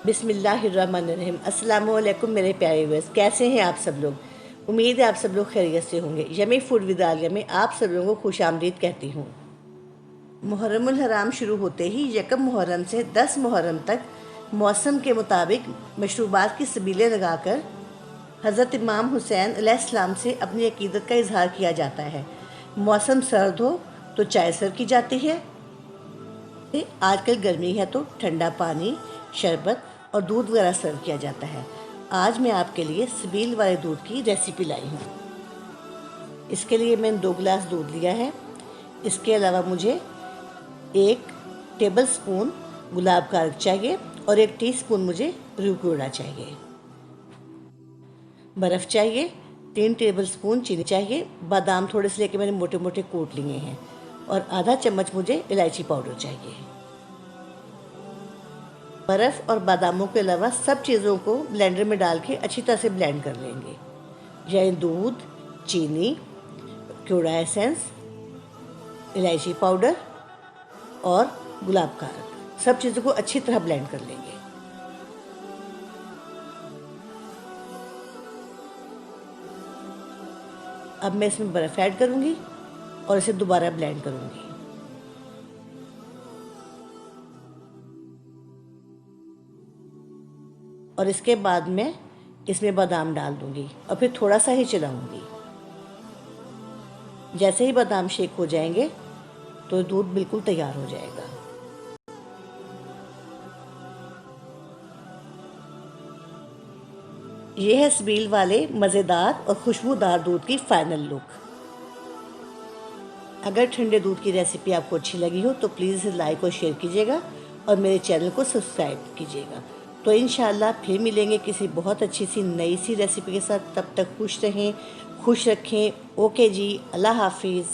बिस्मिल्लाहिर्रहमानिर्रहीम। अस्सलामुअलैकुम मेरे प्यारे व्यूअर्स, कैसे हैं आप सब लोग। उम्मीद है आप सब लोग खैरियत से होंगे। यमी फूड विद आलिया में आप सब लोगों को खुशामदीद कहती हूँ। मुहर्रमुल हराम शुरू होते ही यकम मुहर्रम से 10 मुहर्रम तक मौसम के मुताबिक मशरूबात की सबीलें लगाकर हज़रत इमाम हुसैन अलैहिस्सलाम से अपनी अकीदत का इजहार किया जाता है। मौसम सर्द हो तो चाय सर्व की जाती है। आजकल गर्मी है तो ठंडा पानी, शरबत और दूध वगैरह सर्व किया जाता है। आज मैं आपके लिए सबील वाले दूध की रेसिपी लाई हूँ। इसके लिए मैंने 2 गिलास दूध लिया है। इसके अलावा मुझे 1 टेबल स्पून गुलाब का अर्क चाहिए और 1 टीस्पून मुझे रूह चाहिए। बर्फ़ चाहिए, 3 टेबल स्पून चीनी चाहिए। बादाम थोड़े से लेके मैंने मोटे मोटे कूट लिए हैं और आधा चम्मच मुझे इलायची पाउडर चाहिए। बर्फ़ और बादामों के अलावा सब चीज़ों को ब्लेंडर में डाल के अच्छी तरह से ब्लेंड कर लेंगे। यानी दूध, चीनी, क्यूड़ा एसेंस, इलायची पाउडर और गुलाब का अर्क, सब चीज़ों को अच्छी तरह ब्लेंड कर लेंगे। अब मैं इसमें बर्फ़ ऐड करूँगी और इसे दोबारा ब्लेंड करूँगी। और इसके बाद मैं इसमें बादाम डाल दूँगी और फिर थोड़ा सा ही चलाऊँगी। जैसे ही बादाम शेक हो जाएंगे तो दूध बिल्कुल तैयार हो जाएगा। ये है सबील वाले मज़ेदार और खुशबूदार दूध की फ़ाइनल लुक। अगर ठंडे दूध की रेसिपी आपको अच्छी लगी हो तो प्लीज़ लाइक और शेयर कीजिएगा और मेरे चैनल को सब्सक्राइब कीजिएगा। तो इंशाल्लाह फिर मिलेंगे किसी बहुत अच्छी सी नई सी रेसिपी के साथ। तब तक खुश रहें, खुश रखें। ओके जी, अल्लाह हाफिज़।